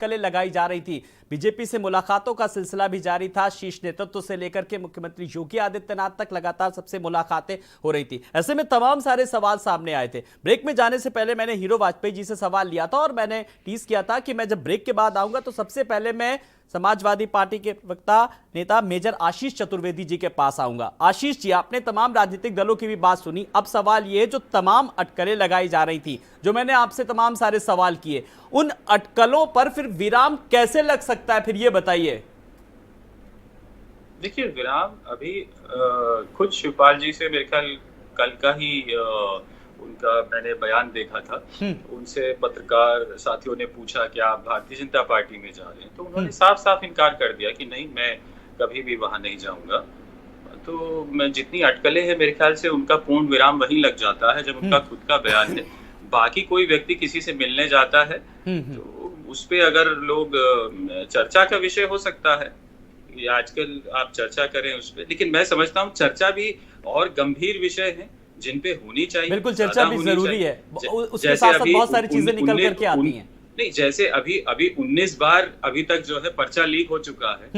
कले लगाई जा रही थी। बीजेपी से मुलाकातों का सिलसिला भी जारी था। शीर्ष नेतृत्व से लेकर के मुख्यमंत्री योगी आदित्यनाथ तक लगातार सबसे मुलाकातें हो रही थी। ऐसे में तमाम सारे सवाल सामने आए थे। ब्रेक में जाने से पहले मैंने हीरो वाजपेयी जी से सवाल लिया था और मैंने टीज किया था कि मैं जब ब्रेक के बाद आऊंगा तो सबसे पहले मैं समाजवादी पार्टी के वक्ता नेता मेजर आशीष चतुर्वेदी जी के पास आऊंगा। आशीष जी, आपने तमाम राजनीतिक दलों की भी बात सुनी। अब सवाल ये, जो तमाम अटकलें लगाई जा रही थी, जो मैंने आपसे तमाम सारे सवाल किए, उन अटकलों पर फिर विराम कैसे लग सकता है, फिर ये बताइए। देखिए, विराम अभी खुद शिवपाल जी से मेरे ख्याल कल का ही उनका मैंने बयान देखा था। उनसे पत्रकार साथियों ने पूछा कि आप भारतीय जनता पार्टी में जा रहे हैं, तो उन्होंने साफ साफ इनकार कर दिया कि नहीं, मैं कभी भी वहां नहीं जाऊंगा। तो मैं जितनी अटकलें हैं, मेरे ख्याल से उनका पूर्ण विराम वहीं लग जाता है जब उनका खुद का बयान है। बाकी कोई व्यक्ति किसी से मिलने जाता है तो उस पे अगर लोग चर्चा का विषय हो सकता है, आजकल आप चर्चा करें उस पे, लेकिन मैं समझता हूँ चर्चा भी और गंभीर विषय है जिन पे होनी चाहिए। बिल्कुल, चर्चा भी जरूरी है। उसके साथ साथ बहुत सारी चीजें निकल करके आती हैं। नहीं, जैसे अभी 19 बार अभी तक जो है पर्चा लीक हो चुका है।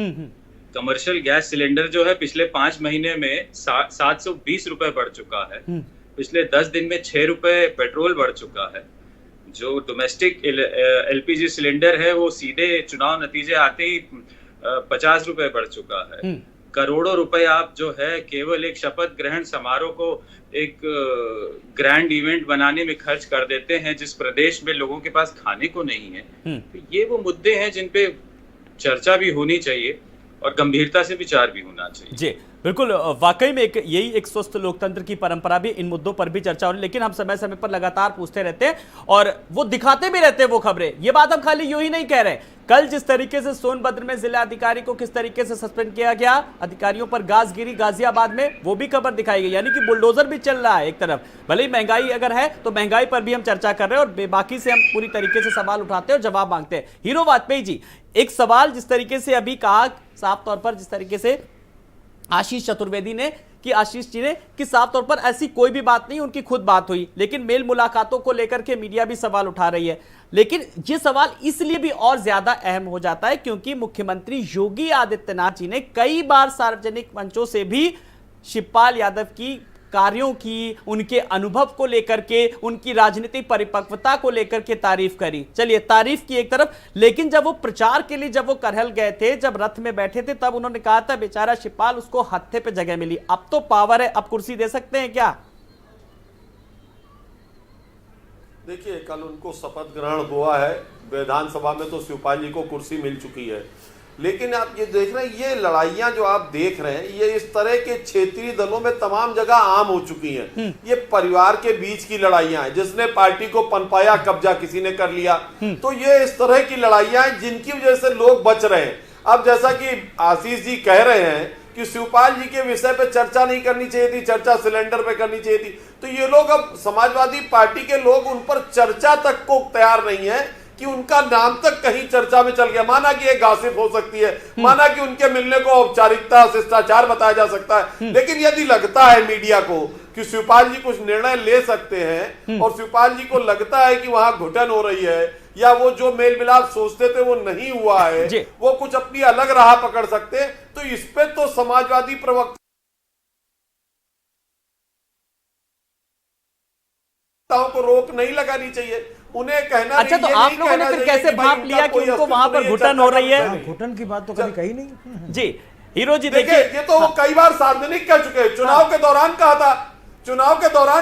कमर्शियल गैस सिलेंडर जो है पिछले 5 महीने में 720 रुपए बढ़ चुका है। पिछले 10 दिन में 6 रुपए पेट्रोल बढ़ चुका है। जो डोमेस्टिक एलपीजी सिलेंडर है वो सीधे चुनाव नतीजे आते ही 50 रुपए बढ़ चुका है। करोड़ों रुपए आप जो है केवल एक शपथ ग्रहण समारोह को एक ग्रैंड इवेंट बनाने में खर्च कर देते हैं, जिस प्रदेश में लोगों के पास खाने को नहीं है। तो ये वो मुद्दे हैं जिन पे चर्चा भी होनी चाहिए और गंभीरता से विचार भी होना चाहिए। जी बिल्कुल, वाकई में यही एक स्वस्थ लोकतंत्र की परंपरा भी, इन मुद्दों पर भी चर्चा हो रही है। लेकिन हम समय समय पर लगातार पूछते रहते हैं और वो दिखाते भी रहते हैं वो खबरें। ये बात हम खाली यूं ही नहीं कह रहे। कल जिस तरीके से सोनभद्र में जिला अधिकारी को किस तरीके से सस्पेंड किया गया, अधिकारियों पर गाज गिरी गाजियाबाद में, वो भी खबर दिखाई गई। यानी कि बुलडोजर भी चल रहा है एक तरफ। भले ही महंगाई अगर है तो महंगाई पर भी हम चर्चा कर रहे हैं और बाकी से हम पूरी तरीके से सवाल उठाते हैं और जवाब मांगते हैं। हीरो वाजपेयी जी, एक सवाल जिस तरीके से अभी कहा साफ तौर पर, जिस तरीके से आशीष चतुर्वेदी ने आशीष जी ने कि साफ तौर पर ऐसी कोई भी बात नहीं, उनकी खुद बात हुई, लेकिन मेल मुलाकातों को लेकर के मीडिया भी सवाल उठा रही है। लेकिन ये सवाल इसलिए भी और ज्यादा अहम हो जाता है क्योंकि मुख्यमंत्री योगी आदित्यनाथ जी ने कई बार सार्वजनिक मंचों से भी शिवपाल यादव की कार्यों की, उनके अनुभव को लेकर के, उनकी राजनीतिक परिपक्वता को लेकर के तारीफ करी। चलिए, तारीफ की एक तरफ, लेकिन जब वो प्रचार के लिए जब वो करहल गए थे, जब रथ में बैठे थे, तब उन्होंने कहा था बेचारा शिवपाल, उसको हत्थे पे जगह मिली। अब तो पावर है, अब कुर्सी दे सकते हैं क्या? देखिए, कल उनको शपथ ग्रहण हुआ है विधानसभा में, तो शिवपाल जी को कुर्सी मिल चुकी है। लेकिन आप ये देख रहे हैं, ये लड़ाइयां जो आप देख रहे हैं, ये इस तरह के क्षेत्रीय दलों में तमाम जगह आम हो चुकी हैं। ये परिवार के बीच की लड़ाइयां हैं, जिसने पार्टी को पनपाया, कब्जा किसी ने कर लिया। तो ये इस तरह की लड़ाइयां हैं जिनकी वजह से लोग बच रहे हैं। अब जैसा कि आशीष जी कह रहे हैं कि शिवपाल जी के विषय पे चर्चा नहीं करनी चाहिए थी, चर्चा सिलेंडर पे करनी चाहिए थी, तो ये लोग, अब समाजवादी पार्टी के लोग उन पर चर्चा तक को तैयार नहीं है कि उनका नाम तक कहीं चर्चा में चल गया। माना कि एक गासिप हो सकती है, माना कि उनके मिलने को औपचारिकता, शिष्टाचार बताया जा सकता है, लेकिन यदि लगता है मीडिया को कि शिवपाल जी कुछ निर्णय ले सकते हैं और शिवपाल जी को लगता है कि वहां घुटन हो रही है या वो जो मेल मिलाप सोचते थे वो नहीं हुआ है, वो कुछ अपनी अलग राह पकड़ सकते हैं, तो इस पे तो समाजवादी प्रवक्ता को रोक नहीं लगानी चाहिए, उन्हें कहना। अच्छा, तो आप लोगों ने फिर कैसे भाप लिया कि उनको वहां पर घुटन हो रही है? घुटन की बात तो कभी कही नहीं। जी हीरो जी, देखिए ये तो वो कई बार सार्वजनिक कह चुके हैं। चुनाव के दौरान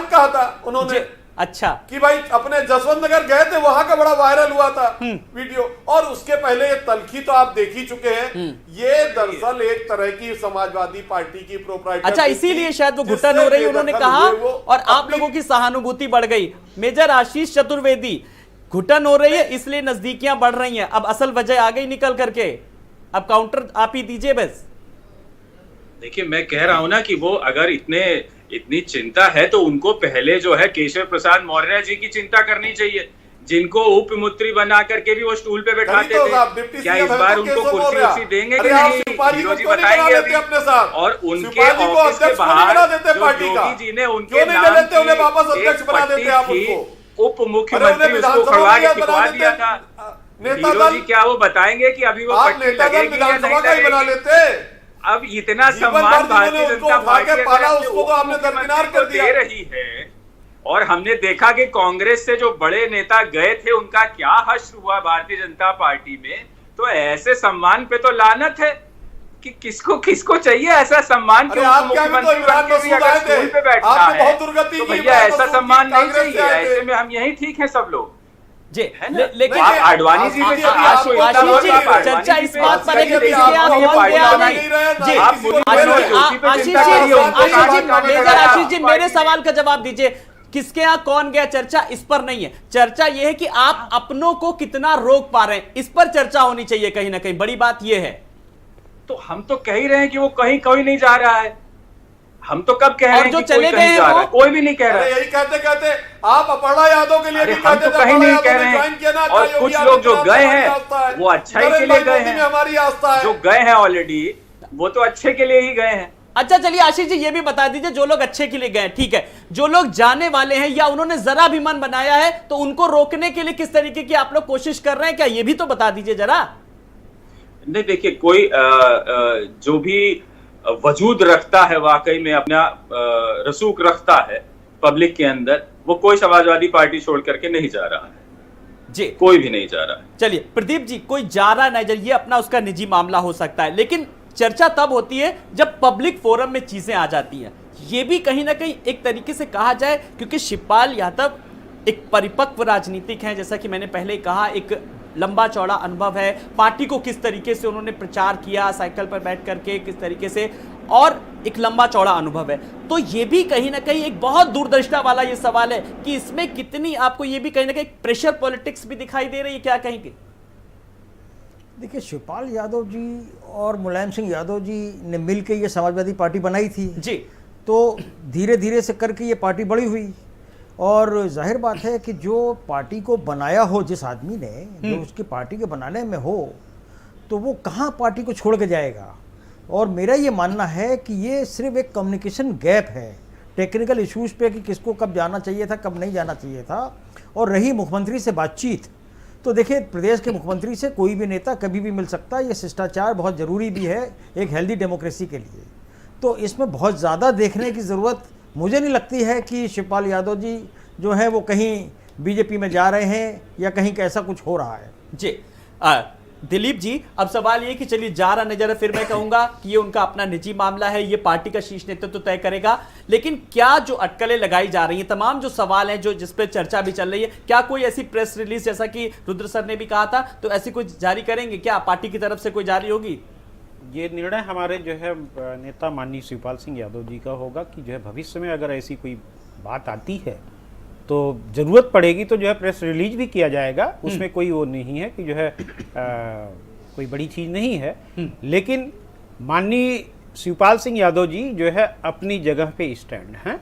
कहा था उन्होंने, अच्छा, कि भाई अपने जसवंत नगर गए थे, वहां का बड़ा वायरल हुआ था वीडियो, और उसके पहले ये तलखी तो आप देख ही चुके हैं। ये दरअसल एक तरह की समाजवादी पार्टी की प्रोप्राइटर, अच्छा, इसीलिए शायद वो घुटन हो रही, उन्होंने कहा, और आप लोगों की सहानुभूति बढ़ गई। मेजर आशीष चतुर्वेदी, घुटन हो रही है इसलिए नजदीकियां बढ़ रही हैं। अब असल वजह आ गई निकल करके, अब काउंटर आप ही दीजिए बस। देखिए, मैं कह रहा हूं ना कि वो अगर इतनी चिंता है तो उनको पहले जो है केशव प्रसाद मौर्य जी की चिंता करनी चाहिए, जिनको उप मंत्री बना करके भी वो स्टूल पे बैठाते थे। क्या इस बार उनको कुर्सी देंगे कि नहीं? हीरो जी बताएंगे अभी। और उनके ऑफिस के बाहर योगी जी ने उनके नाम की उप मुख्यमंत्री उसको खड़वा दिया था। नेता हीरो दल जी क्या वो बताएंगे कि अभी वो आप पट्टी नेता दल लगेगी या नहीं विधानसभा का ही बना लगेगी? लेते। अब इतना जीवन सम्मान भर भारतीय जिन्होंने उनको जनता उठा पार्टी के पाला, अगर उसको तो आपने दरकिनार कर दिया। दे रही है, और हमने देखा कि कांग्रेस से जो बड़े नेता गए थे उनका क्या हश्र हुआ भारतीय जनता पार्टी में, तो ऐसे सम्मान पे तो लानत है कि किसको किसको चाहिए ऐसा सम्मान। अरे आप क्या तो इमरान मसूद आए थे, पे बैठना आपने है बहुत दुर्गति तो की, भैया इमरान ऐसा मसूद सम्मान की नहीं कांग्रेस से चाहिए। आए थे। ऐसे में हम यही ठीक है सब लोग, जी है ना? लेकिन आप आडवाणी जी आप- पे आप- आशु आप- इतना आशीष बोल जी, आप आडवाणी चर्चा जी इस पे बात पर है कि आजकल किसके यहाँ आप कौन गया पार्टी नहीं। रहे हैं, जी आप आप किसी को बोलिए, बोल रहे हैं। आशीष जी, आशीष चिंता जी करिए, उनको आशीष जी बात करने मेजर का आशीष जी पार्टी मेरे में। सवाल का जवाब दीजिए। किसके यहाँ कौन गया, चर्चा इस पर नहीं है। चर्चा यह है कि आप अपनों को कितना रोक पा रहे हैं, इस पर चर्चा होनी चाहिए कहीं ना कहीं। बड़ी बात यह है। तो हम तो कह ही रहे हैं कि वो कहीं कोई नहीं जा रहा है। हम तो कब कह रहे और हैं जो कि चले कोई गए कहीं हैं जा रहा है? वो? कोई भी नहीं कह रहा अरे है। यही कहते कहते आप अपर्णा यादव के लिए अरे भी हम कहते तो थे, कहीं अपर्णा नहीं यादव कह ने रहे ज्वाइन किया ना, हैं, और योगी कुछ लोग जो आदित्यनाथ गए में हमारी हैं आस्था है। वो अच्छाई के नरेंद्र लिए भाई गए मोदी में हैं, हमारी आस्था है। जो गए हैं ऑलरेडी वो तो अच्छे के लिए ही गए हैं। अच्छा चलिए आशीष जी ये भी बता दीजिए, जो लोग अच्छे के लिए गए ठीक है, जो लोग जाने वाले हैं या उन्होंने जरा भी मन बनाया है तो उनको रोकने के लिए किस तरीके की आप लोग कोशिश कर रहे हैं, क्या ये भी तो बता दीजिए जरा। नहीं देखिए, कोई जो भी वजूद रखता है, वाकई में अपना रसूख रखता है पब्लिक के अंदर, वो कोई समाजवादी पार्टी छोड़ करके नहीं जा रहा है जी, कोई भी नहीं जा रहा है। चलिए प्रदीप जी, कोई जा रहा नहीं, ये अपना उसका निजी मामला हो सकता है, लेकिन चर्चा तब होती है जब पब्लिक फोरम में चीजें आ जाती हैं। ये भी कहीं ना कहीं एक तरीके से कहा जाए, क्योंकि शिवपाल यादव एक परिपक्व राजनीतिक हैं, जैसा कि मैंने पहले कहा, एक लंबा चौड़ा अनुभव है, पार्टी को किस तरीके से उन्होंने प्रचार किया साइकिल पर बैठ करके, किस तरीके से, और एक लंबा चौड़ा अनुभव है। तो ये भी कहीं ना कहीं एक बहुत दूरदर्शिता वाला ये सवाल है कि इसमें कितनी आपको ये भी कहीं ना कहीं प्रेशर पॉलिटिक्स भी दिखाई दे रही है, क्या कहेंगे? देखिए, शिवपाल यादव जी और मुलायम सिंह यादव जी ने मिलकर ये समाजवादी पार्टी बनाई थी जी, तो धीरे धीरे से करके ये पार्टी बड़ी हुई। और जाहिर बात है कि जो पार्टी को बनाया हो जिस आदमी ने, जो उसकी पार्टी के बनाने में हो, तो वो कहाँ पार्टी को छोड़ के जाएगा। और मेरा ये मानना है कि ये सिर्फ एक कम्युनिकेशन गैप है टेक्निकल इश्यूज़ पे कि किसको कब जाना चाहिए था, कब नहीं जाना चाहिए था। और रही मुख्यमंत्री से बातचीत, तो देखिए प्रदेश के मुख्यमंत्री से कोई भी नेता कभी भी मिल सकता है, ये शिष्टाचार बहुत ज़रूरी भी है एक हेल्दी डेमोक्रेसी के लिए। तो इसमें बहुत ज़्यादा देखने की ज़रूरत मुझे नहीं लगती है कि शिवपाल यादव जी जो है वो कहीं बीजेपी में जा रहे हैं या कहीं का ऐसा कुछ हो रहा है। जी दिलीप जी, अब सवाल ये कि चलिए जा रहा नजर है, फिर मैं कहूंगा कि ये उनका अपना निजी मामला है, ये पार्टी का शीर्ष नेतृत्व तय करेगा, लेकिन क्या जो अटकलें लगाई जा रही हैं, तमाम जो सवाल हैं, जो जिस पे चर्चा भी चल रही है, क्या कोई ऐसी प्रेस रिलीज जैसा कि रुद्र सर ने भी कहा था, तो ऐसी कोई जारी करेंगे क्या, पार्टी की तरफ से कोई जारी होगी? ये निर्णय हमारे जो है नेता माननीय शिवपाल सिंह यादव जी का होगा कि जो है भविष्य में अगर ऐसी कोई बात आती है तो ज़रूरत पड़ेगी तो जो है प्रेस रिलीज भी किया जाएगा। उसमें कोई वो नहीं है कि जो है कोई बड़ी चीज़ नहीं है, लेकिन माननीय शिवपाल सिंह यादव जी जो है अपनी जगह पे स्टैंड हैं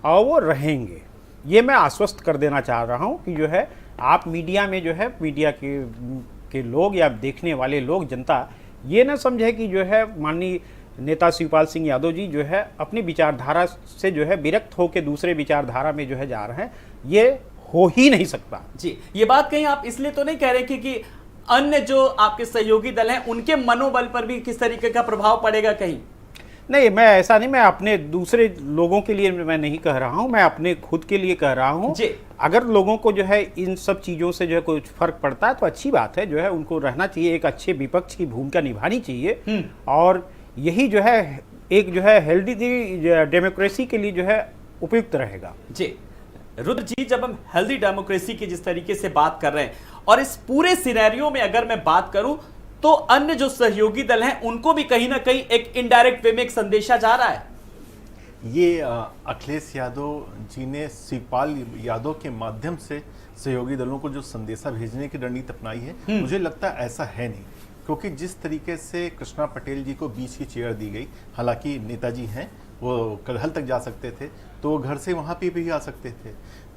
और वो रहेंगे। ये मैं आश्वस्त कर देना चाह रहा हूँ कि जो है आप मीडिया में जो है मीडिया के लोग या देखने वाले लोग, जनता ये ना समझे कि जो है माननीय नेता शिवपाल सिंह यादव जी जो है अपनी विचारधारा से जो है विरक्त होकर दूसरे विचारधारा में जो है जा रहे हैं, ये हो ही नहीं सकता। जी, ये बात कहीं आप इसलिए तो नहीं कह रहे कि अन्य जो आपके सहयोगी दल हैं उनके मनोबल पर भी किस तरीके का प्रभाव पड़ेगा कहीं? नहीं, मैं ऐसा नहीं, मैं अपने दूसरे लोगों के लिए मैं नहीं कह रहा हूं, मैं अपने खुद के लिए कह रहा हूं। अगर लोगों को जो है इन सब चीज़ों से जो है कुछ फर्क पड़ता है तो अच्छी बात है, जो है उनको रहना चाहिए, एक अच्छे विपक्ष की भूमिका निभानी चाहिए, और यही जो है एक जो है हेल्दी डेमोक्रेसी के लिए जो है उपयुक्त रहेगा। जी रुद्र जी, जब हम हेल्दी डेमोक्रेसी की जिस तरीके से बात कर रहे हैं, और इस पूरे सिनेरियो में अगर मैं बात करूं तो अन्य जो सहयोगी दल हैं उनको भी कहीं ना कहीं एक इनडायरेक्ट वे में एक संदेशा जा रहा है। ये अखिलेश यादव जी ने शिवपाल यादव के माध्यम से सहयोगी दलों को जो संदेशा भेजने की रणनीति अपनाई है, मुझे लगता है ऐसा है नहीं, क्योंकि जिस तरीके से कृष्णा पटेल जी को बीच की चेयर दी गई, हालांकि नेताजी हैं, वो करहल तक जा सकते थे तो वो घर से वहाँ पे भी आ सकते थे।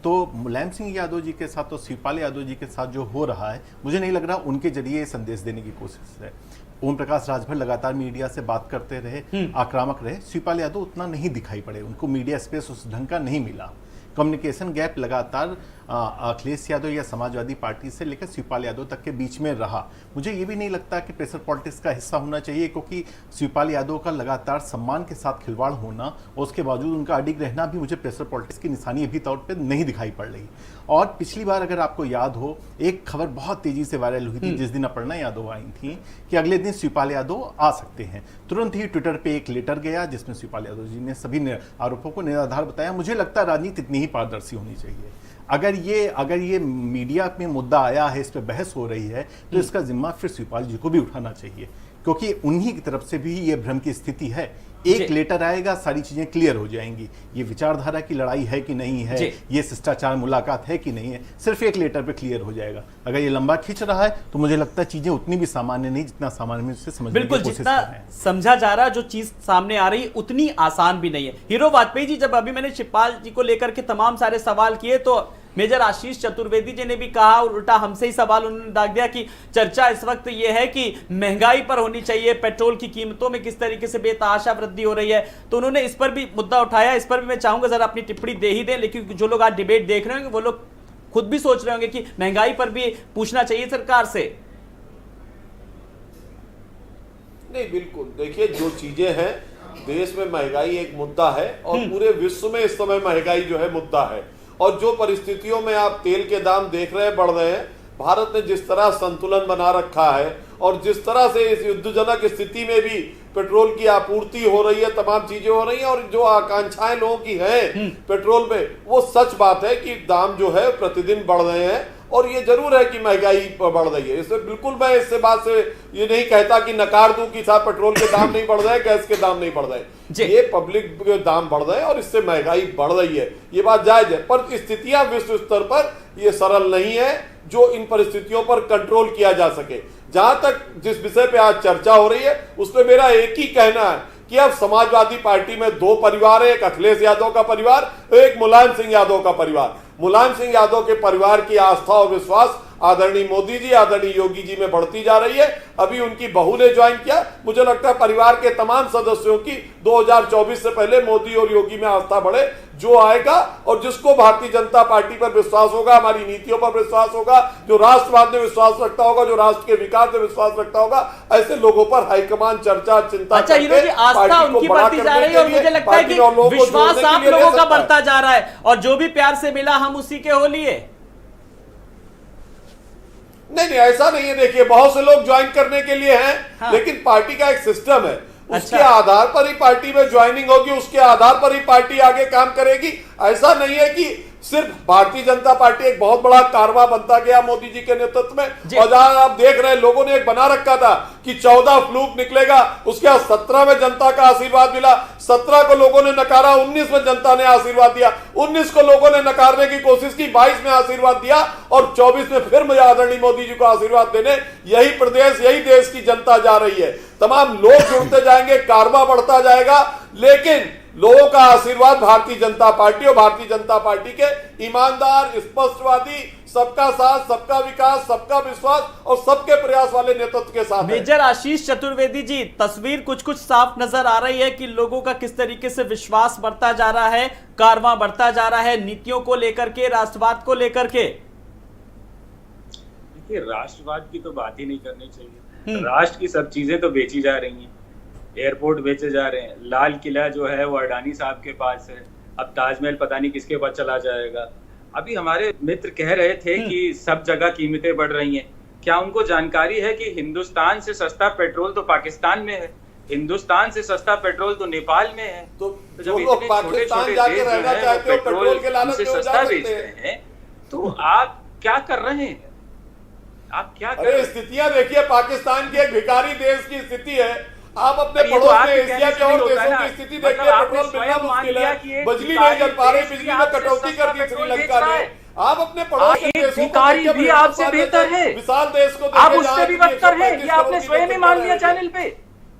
तो मुलायम सिंह यादव जी के साथ और शिवपाल यादव जी के साथ जो हो रहा है, मुझे नहीं लग रहा उनके जरिए संदेश देने की कोशिश है। ओम प्रकाश राजभर लगातार मीडिया से बात करते रहे, आक्रामक रहे, शिवपाल यादव उतना नहीं दिखाई पड़े, उनको मीडिया स्पेस उस ढंग का नहीं मिला। कम्युनिकेशन गैप लगातार अखिलेश यादव या समाजवादी पार्टी से लेकर शिवपाल यादव तक के बीच में रहा। मुझे ये भी नहीं लगता कि प्रेशर पॉलिटिक्स का हिस्सा होना चाहिए, क्योंकि शिवपाल यादव का लगातार सम्मान के साथ खिलवाड़ होना और उसके बावजूद उनका अडिग रहना भी मुझे प्रेशर पॉलिटिक्स की निशानी अभी तौर पर नहीं दिखाई पड़ रही। और पिछली बार अगर आपको याद हो, एक खबर बहुत तेजी से वायरल हुई थी जिस दिन अपर्णा यादव आई थी कि अगले दिन शिवपाल यादव आ सकते हैं। तुरंत ही ट्विटर पे एक लेटर गया जिसमें शिवपाल यादव जी ने सभी आरोपों को निराधार बताया। मुझे लगता है राजनीति इतनी ही पारदर्शी होनी चाहिए। अगर ये मीडिया में मुद्दा आया है, इस पे बहस हो रही है, तो इसका जिम्मा फिर शिवपाल जी को भी उठाना चाहिए, क्योंकि उन्हीं की तरफ से भी ये भ्रम की स्थिति है। एक लेटर आएगा, सारी चीजें क्लियर हो जाएंगी। ये विचारधारा की लड़ाई है कि नहीं है, ये शिष्टाचार मुलाकात है कि नहीं है, सिर्फ एक लेटर पे क्लियर हो जाएगा। अगर ये लंबा खींच रहा है तो मुझे लगता है चीजें उतनी भी सामान्य नहीं जितना सामान्य में से समझने की कोशिश कर रहे हैं। समझा जा रहा है, जो चीज सामने आ रही है उतनी आसान भी नहीं है। हीरो वाजपेयी जी, जब अभी मैंने शिवपाल जी को लेकर के तमाम सारे सवाल किए तो मेजर आशीष चतुर्वेदी जी ने भी कहा, और उल्टा हमसे ही सवाल उन्होंने दाग दिया कि चर्चा इस वक्त ये है कि महंगाई पर होनी चाहिए, पेट्रोल की कीमतों में किस तरीके से बेतहाशा वृद्धि हो रही है। तो उन्होंने इस पर भी मुद्दा उठाया। इस पर भी मैं चाहूंगा जरा अपनी टिप्पणी दे ही दें, लेकिन जो लोग आज डिबेट देख रहे होंगे वो लोग खुद भी सोच रहे होंगे कि महंगाई पर भी पूछना चाहिए सरकार से। नहीं, बिल्कुल। देखिए, जो चीजें हैं, देश में महंगाई एक मुद्दा है और पूरे विश्व में इस समय महंगाई जो है मुद्दा है। और जो परिस्थितियों में आप तेल के दाम देख रहे हैं बढ़ रहे हैं, भारत ने जिस तरह संतुलन बना रखा है और जिस तरह से इस युद्धजनक स्थिति में भी पेट्रोल की आपूर्ति हो रही है, तमाम चीजें हो रही हैं, और जो आकांक्षाएं लोगों की हैं पेट्रोल में, वो सच बात है कि दाम जो है प्रतिदिन बढ़ रहे हैं। और ये जरूर है कि महंगाई बढ़ रही है। इससे बिल्कुल मैं इससे बात से ये नहीं कहता कि नकार दूं कि साहब पेट्रोल के दाम नहीं बढ़ रहे हैं, गैस के दाम नहीं बढ़ रहे हैं। ये पब्लिक के दाम बढ़ रहे हैं और इससे महंगाई बढ़ रही है, ये बात जायज है। पर स्थितियां विश्व स्तर पर ये सरल नहीं है जो इन परिस्थितियों पर कंट्रोल किया जा सके। जहां तक जिस विषय पे आज चर्चा हो रही है उसमें मेरा एक ही कहना है कि अब समाजवादी पार्टी में दो परिवार है, एक अखिलेश यादव का परिवार, एक मुलायम सिंह यादव का परिवार। मुलायम सिंह यादव के परिवार की आस्था और विश्वास आदरणीय मोदी जी, आदरणीय योगी जी में बढ़ती जा रही है। अभी उनकी बहू ने ज्वाइन किया। मुझे लगता है परिवार के तमाम सदस्यों की 2024 से पहले मोदी और योगी में आस्था बढ़े। जो आएगा और जिसको भारतीय जनता पार्टी पर विश्वास होगा, हमारी नीतियों पर विश्वास होगा, जो राष्ट्रवाद में विश्वास रखता होगा, जो राष्ट्र के विकास में विश्वास रखता होगा, ऐसे लोगों पर हाईकमान चर्चा चिंता अच्छा, जी आस्था उनकी बढ़ती जा रही है और मुझे लगता है कि विश्वास आप लोगों का बढ़ता जा रहा है और जो भी प्यार से मिला हम उसी के हो लिए। नहीं, ऐसा नहीं है। देखिए, बहुत से लोग ज्वाइन करने के लिए हैं, हाँ। लेकिन पार्टी का एक सिस्टम है, उसके अच्छा। आधार पर ही पार्टी में ज्वाइनिंग होगी, उसके आधार पर ही पार्टी आगे काम करेगी। ऐसा नहीं है कि सिर्फ भारतीय जनता पार्टी एक बहुत बड़ा कारवा बनता गया मोदी जी के नेतृत्व में। और जहां आप देख रहे हैं, लोगों ने एक बना रखा था कि 14 फ्लूक निकलेगा, उसके बाद 17 में जनता का आशीर्वाद मिला, 17 को लोगों ने नकारा, 19 में जनता ने आशीर्वाद दिया, 19 को लोगों ने नकारने की कोशिश की, 22 में आशीर्वाद दिया और 24 में फिर मुझे आदरणीय मोदी जी को आशीर्वाद देने यही प्रदेश, यही देश की जनता जा रही है। तमाम लोग जुड़ते जाएंगे, कारवा बढ़ता जाएगा, लेकिन लोगों का आशीर्वाद भारतीय जनता पार्टी और भारतीय जनता पार्टी के ईमानदार, स्पष्टवादी, सबका साथ, सबका विकास, सबका विश्वास और सबके प्रयास वाले नेतृत्व के साथ। मेजर आशीष चतुर्वेदी जी, तस्वीर कुछ साफ नजर आ रही है कि लोगों का किस तरीके से विश्वास बढ़ता जा रहा है, कारवां बढ़ता जा रहा है नीतियों को लेकर के, राष्ट्रवाद को लेकर के। देखिए, राष्ट्रवाद की तो बात ही नहीं करनी चाहिए। राष्ट्र की सब चीजें तो बेची जा रही हैं, एयरपोर्ट बेचे जा रहे हैं, लाल किला जो है वो अडानी साहब के पास है, अब ताजमहल पता नहीं किसके पास चला जाएगा। अभी हमारे मित्र कह रहे थे कि सब जगह कीमतें बढ़ रही हैं। क्या उनको जानकारी है कि हिंदुस्तान से सस्ता पेट्रोल तो पाकिस्तान में है, हिंदुस्तान से सस्ता पेट्रोल तो नेपाल में है। तो जब इतने छोटे-छोटे देश जो है पेट्रोल से सस्ता बेच रहे हैं, तो आप क्या कर रहे हैं? आप क्या कर रहे हैं? स्थितियां देखिए, पाकिस्तान की एक भिखारी देश की स्थिति है। आप अपने पड़ोस में एशिया के और देशों की स्थिति देखिए, पेट्रोल मिलना मुश्किल है, बिजली नहीं चल पा रही, बिजली में कटौती कर दी श्रीलंका ने। आप अपने पड़ोस के देशों भिखारी भी आपसे बेहतर है, विशाल देश को आप उससे भी बदतर है। ये आपने स्वयं ही मान लिया चैनल पे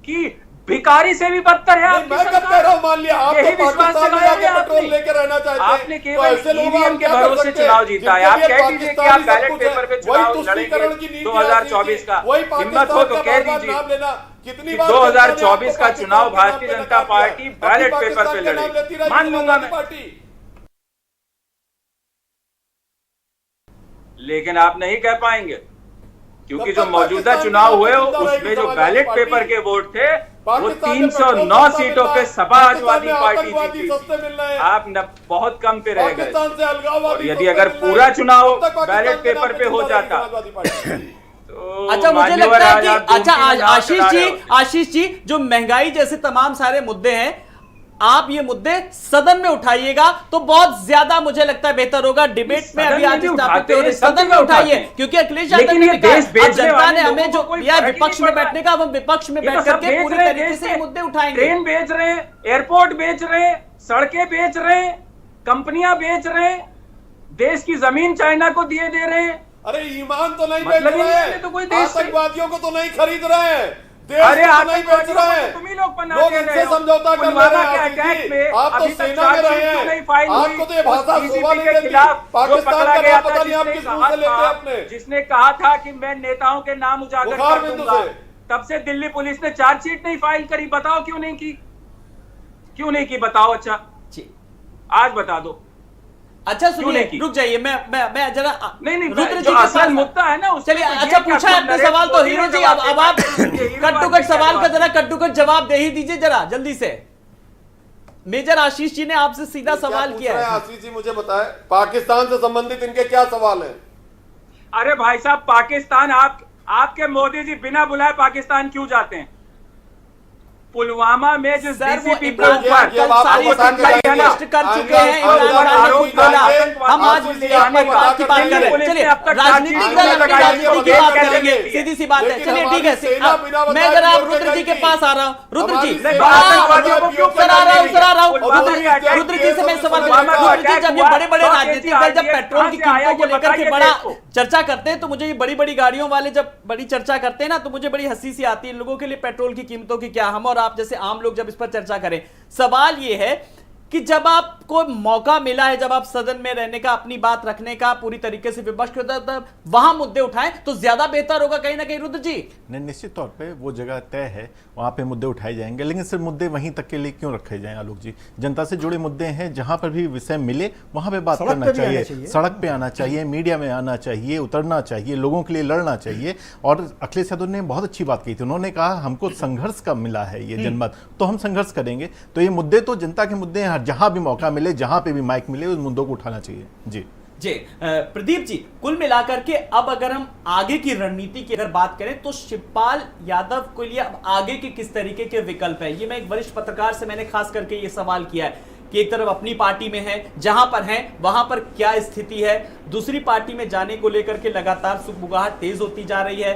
कि भिखारी से भी बदतर है। मैं कब कह रहा हूं मान लिया? आप तो पाकिस्तान में जाके पेट्रोल लेकर रहना चाहते हैं। आपने केवल ईवीएम के भरोसे चुनाव जीता है। आप कह दीजिए कि आप बैलेट पेपर पे चुनाव लड़ेंगे 2024 का, हिम्मत हो तो कह दीजिए कि 2024 का चुनाव Bharatiya Janata party ballot paper पे लड़ेगी। मान लूंगा मैं। लेकिन आप नहीं कह पाएंगे, क्योंकि जो मौजूदा चुनाव हुए उसमें जो बैलेट पेपर के वोट थे वो 309 सीटों पे समाजवादी पार्टी जीती थी। आप बहुत कम पे रह गए, और यदि अगर पूरा चुनाव बैलेट पेपर पे हो जाता तो अच्छा, मुझे लगता है कि अच्छा आशीष जी जो महंगाई जैसे तमाम सारे मुद्दे हैं, आप ये मुद्दे सदन में उठाइएगा तो बहुत ज्यादा मुझे लगता है बेहतर होगा। डिबेट में अभी आज स्थापित हो रहे, सदन में उठाइए, क्योंकि अखिलेश यादव ने कहा जनता ने हमें जो दिया विपक्ष में बैठने का, हम विपक्ष में बैठ करके पूरी तरीके से मुद्दे उठाएंगे। ट्रेन बेच रहे हैं, एयरपोर्ट बेच रहे हैं, सड़कें बेच रहे हैं, कंपनियां बेच रहे हैं, देश की जमीन चाइना को दिए दे रहे हैं। अरे ईमान तो नहीं बेच रहे हैं, तो कोई देश आतंकवादियों को तो नहीं खरीद रहे हैं, अरे आप नहीं बेच रहे हैं, तुम ही लोग बना लोग के इनसे समझौता कर ले रहे हैं। आप तो सेना में रहे हैं, आपको तो ये भाषा शोभा नहीं देती। पाकिस्तान का नाम पता नहीं आप किस मुंह से लेते हैं अपने। जिसने कहा था कि मैं नेताओं के नाम उजागर कर दूंगा, तब से दिल्ली पुलिस ने चार्जशीट नहीं फाइल करी। बताओ क्यों नहीं की, क्यों नहीं की, बताओ। अच्छा आज बता दो। अच्छा सुनिए, रुक जाइए, मैं जरा नहीं रुद्र जी असल मुद्दा है ना, चलिए। अच्छा पूछा है आपने सवाल तो हीरो जी, अब आप कट सवाल का जरा कट जवाब दे ही दीजिए जरा जल्दी से। मेजर आशीष जी ने आपसे सीधा सवाल किया है। आशीष जी मुझे बताएं, पाकिस्तान से संबंधित इनके क्या सवाल हैं? अरे भाई साहब, पाकिस्तान आपके मोदी जी बिना बुलाए पाकिस्तान क्यों जाते हैं? पुलवामा में जिस डीसीपी के ऊपर कर चुके हैं, हम आज की बात कर रहे हैं। चलिए राजनीतिक दल राजनीति की बात करेंगे, सीधी सी बात है। चलिए ठीक है, मैं जरा आप रुद्र जी के पास आ रहा हूँ। रुद्र जी रुद्र जी से मैं सवाल रुद्र जी, जब ये बड़े बड़े राजनीतिक दल जब पेट्रोल की कीमतों को लेकर के बड़ा चर्चा करते हैं, तो मुझे ये बड़ी बड़ी गाड़ियों वाले जब बड़ी चर्चा करते हैं ना, तो मुझे बड़ी हंसी सी आती है। लोगों के लिए पेट्रोल की कीमतों की क्या, हम और आप जैसे आम लोग जब इस पर चर्चा करें, सवाल यह है कि जब आपको मौका मिला है, जब आप सदन में रहने का, अपनी बात रखने का, पूरी तरीके से विपक्ष को वहां मुद्दे उठाएं तो ज्यादा बेहतर होगा कहीं ना कहीं। रुद्र जी नहीं, निश्चित तौर पे वो जगह तय है, वहां पे मुद्दे उठाए जाएंगे, लेकिन सिर्फ मुद्दे वहीं तक के लिए क्यों रखे जाएं? आलोक जी, जनता से जुड़े मुद्दे हैं, जहां पर भी विषय मिले वहां पे बात करना चाहिए, सड़क पे आना चाहिए, मीडिया में आना चाहिए, उतरना चाहिए, लोगों के लिए लड़ना चाहिए। और अखिलेश यादव ने बहुत अच्छी बात की थी, उन्होंने कहा हमको संघर्ष का मिला है ये जनमत, तो हम संघर्ष करेंगे। तो ये मुद्दे तो जनता के मुद्दे हैं, जहां भी मौका मिले, जहां पे भी माइक मिले, उस मुद्दों को उठाना चाहिए। जी जी प्रदीप जी, कुल मिलाकर के अब अगर हम आगे की रणनीति की अगर बात करें, तो शिवपाल यादव के लिए अब आगे के किस तरीके के विकल्प है? ये मैं एक वरिष्ठ पत्रकार से मैंने खास करके ये सवाल किया है कि एक तरफ अपनी पार्टी में है, जहां पर है वहां पर क्या स्थिति है, दूसरी पार्टी में जाने को लेकर के लगातार सुगबुगाहट तेज होती जा रही है,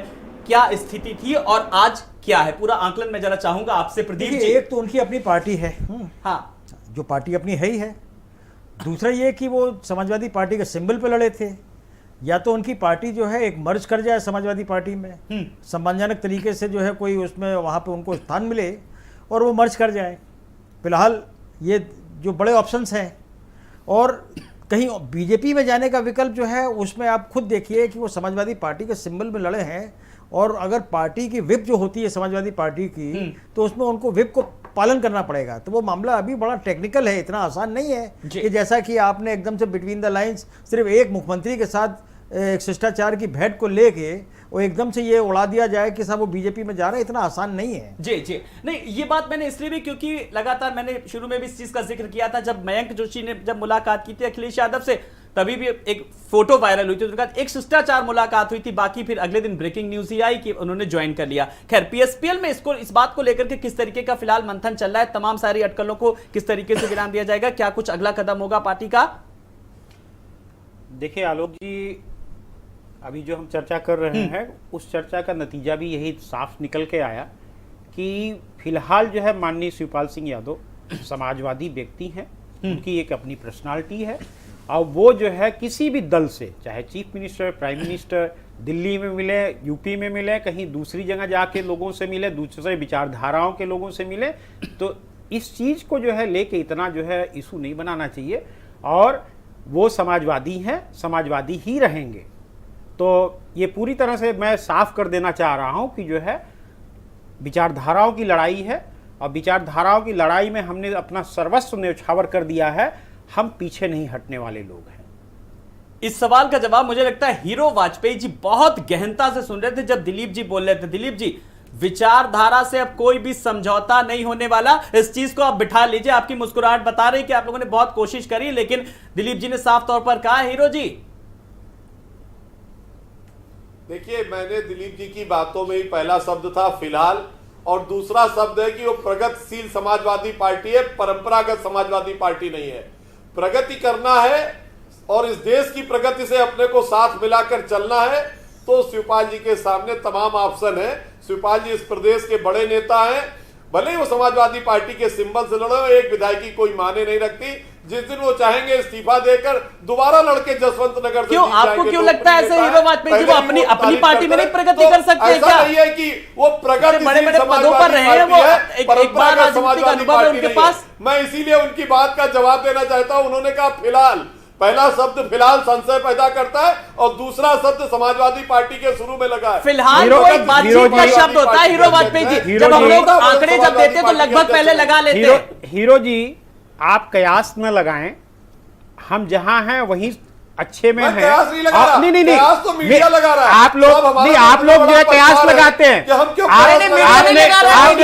क्या स्थिति थी और आज क्या है? पूरा आंकलन मैं जरा चाहूंगा आपसे प्रदीप जी। एक तो उनकी अपनी पार्टी है, हाँ, जो पार्टी अपनी है ही है। दूसरा ये कि वो समाजवादी पार्टी के सिंबल पे लड़े थे, या तो उनकी पार्टी जो है एक मर्ज कर जाए समाजवादी पार्टी में, सम्मानजनक तरीके से जो है कोई उसमें वहाँ पे उनको स्थान मिले और वो मर्ज कर जाए। फिलहाल ये जो बड़े ऑप्शंस हैं, और कहीं बीजेपी में जाने का विकल्प जो है उसमें आप खुद देखिए कि वो समाजवादी पार्टी के सिंबल में लड़े हैं, और अगर पार्टी की विप जो होती है समाजवादी पार्टी की, तो उसमें उनको विप को पालन करना पड़ेगा। तो वो मामला अभी बड़ा टेक्निकल है, इतना आसान नहीं है कि जैसा कि आपने एकदम से बिटवीन द लाइंस सिर्फ एक मुख्यमंत्री के साथ एक शिष्टाचार की भेंट को लेके वो एकदम से ये उड़ा दिया जाए कि साहब वो बीजेपी में जा रहे हैं। इतना आसान नहीं है। जी जी नहीं, ये बात मैंने इसलिए भी क्योंकि लगातार मैंने शुरू में भी इस चीज का जिक्र किया था, जब मयंक जोशी ने जब मुलाकात की थी अखिलेश यादव से, तभी भी एक फोटो वायरल हुई थी, उनका एक शिष्टाचार मुलाकात हुई थी, बाकी फिर अगले दिन ब्रेकिंग न्यूज ही आई कि उन्होंने ज्वाइन कर लिया। खैर पीएसपीएल में इस बात को लेकर के किस तरीके का फिलहाल मंथन चल रहा है, तमाम सारी अटकलों को किस तरीके से विराम दिया जाएगा, क्या कुछ अगला कदम होगा पार्टी का? देखिए आलोक जी, अभी जो हम चर्चा कर रहे हैं उस चर्चा का नतीजा भी यही साफ निकल के आया कि फिलहाल जो है माननीय शिवपाल सिंह यादव समाजवादी व्यक्ति हैं, उनकी एक अपनी पर्सनालिटी है, और वो जो है किसी भी दल से, चाहे chief minister, prime minister, Delhi में मिले, यूपी में मिले, कहीं दूसरी जगह जाके लोगों से मिले, दूसरे विचारधाराओं के लोगों से मिले, तो इस चीज़ को जो है लेके इतना जो है इशू नहीं बनाना चाहिए। और वो समाजवादी हैं, समाजवादी ही रहेंगे। तो ये पूरी तरह से मैं साफ कर देना चाह रहा हूँ कि जो है विचारधाराओं की लड़ाई है, और विचारधाराओं की लड़ाई में हमने अपना सर्वस्व न्यौछावर कर दिया है, हम पीछे नहीं हटने वाले लोग हैं। इस सवाल का जवाब मुझे लगता है हीरो वाजपेयी जी बहुत गहनता से सुन रहे थे जब दिलीप जी बोल रहे थे। दिलीप जी, विचारधारा से अब कोई भी समझौता नहीं होने वाला, इस चीज को आप बिठा लीजिए। आपकी मुस्कुराहट बता रही कि आप लोगों ने बहुत कोशिश करी, लेकिन दिलीप जी ने साफ तौर पर कहा, हीरो जी। देखिए, मैंने दिलीप जी की बातों में ही पहला शब्द था फिलहाल, और दूसरा शब्द है कि वो प्रगतिशील समाजवादी पार्टी है, परंपरागत समाजवादी पार्टी नहीं है। प्रगति करना है और इस देश की प्रगति से अपने को साथ मिलाकर चलना है तो शिवपाल जी के सामने तमाम ऑप्शन है। शिवपाल जी इस प्रदेश के बड़े नेता हैं, भले ही वो समाजवादी पार्टी के सिंबल से लड़े, एक विधायकी कोई माने नहीं रखती। जिस दिन वो चाहेंगे इस्तीफा देकर दोबारा लड़के जसवंत नगर, क्यों आपको क्यों लगता है ऐसे हीरो वाजपेयी जी वो अपनी पार्टी में नहीं प्रगति कर सकते हैं क्या? नहीं है कि वो प्रगति बड़े बड़े पदों पर रहे हैं, वो एक बार राजनीतिक अनुभव है उनके पास। मैं इसीलिए उनकी बात का जवाब देना चाहता हूं। उन्होंने कहा फिलहाल, पहला शब्द फिलहाल संशय पैदा करता है और दूसरा शब्द समाजवादी पार्टी के शुरू में लगा है। फिलहाल वो एक बातचीत का शब्द होता है हीरो वाजपेयी जी। जब हम लोग आंकड़े जब देते तो लगभग पहले लगा लेते। हीरो जी, आप कयास न लगाएं, हम जहां हैं वहीं अच्छे में हैं। नहीं, कयास तो मीडिया लगा रहा है। आप लोग नहीं, आप लोग जो है कयास लगाते हैं। हम क्यों आपने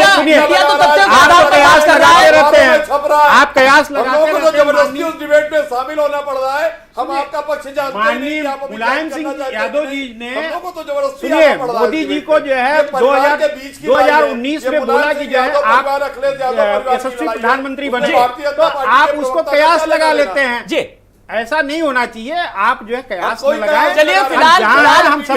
सुनिए, आप कयास लगाते रहते हैं, आप कयास लगाते रहते हैं। जबरदस्ती उस डिबेट में शामिल होना पड़ रहा है। हम आपका पक्ष जानते हैं। माननीय मुलायम सिंह यादव जी ने, तो सुनिए, मोदी जी को जो है 2019 में बोला कि जो है आप यशस्वी प्रधानमंत्री बने, तो आप उसको कयास लगा लेते हैं जी। ऐसा नहीं होना चाहिए। आप जो है कयास में लगाएं। चलिए, फिलहाल हम सब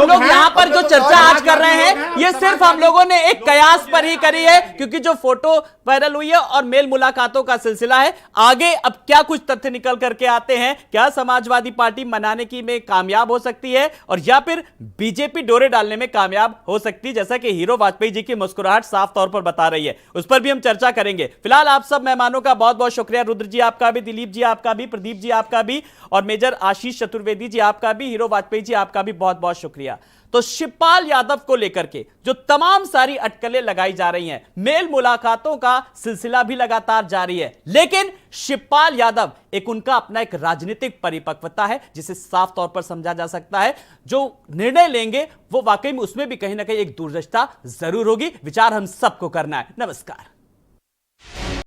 लोग यहाँ पर जो चर्चा आज कर रहे हैं ये सिर्फ हम लोगों ने एक कयास पर ही करी है, क्योंकि जो फोटो वायरल हुई है और मेल मुलाकातों का सिलसिला है। आगे अब क्या कुछ तथ्य निकल करके आते हैं, क्या समाजवादी पार्टी मनाने की में कामयाब हो सकती है और या फिर बीजेपी डोरे डालने में कामयाब हो सकती है, जैसा कि हीरो वाजपेयी जी की मुस्कुराहट साफ तौर पर बता रही है, उस पर भी हम चर्चा करेंगे। फिलहाल आप सब मेहमानों का बहुत बहुत शुक्रिया। रुद्र जी आपका भी, दिलीप जी आपका भी, प्रदीप जी आपका भी, और मेजर आशीष चतुर्वेदी जी आपका भी, हीरो वाजपेयी जी आपका भी बहुत बहुत शुक्रिया। तो शिवपाल यादव को लेकर के जो तमाम सारी अटकलें लगाई जा रही हैं, मेल मुलाकातों का सिलसिला भी लगातार जारी है, लेकिन शिवपाल यादव एक उनका अपना एक राजनीतिक परिपक्वता है जिसे साफ तौर पर समझा जा सकता है। जो निर्णय लेंगे वो वाकई में उसमें भी कहीं ना कहीं एक दूरदर्शिता जरूर होगी। विचार हम सबको करना है। नमस्कार।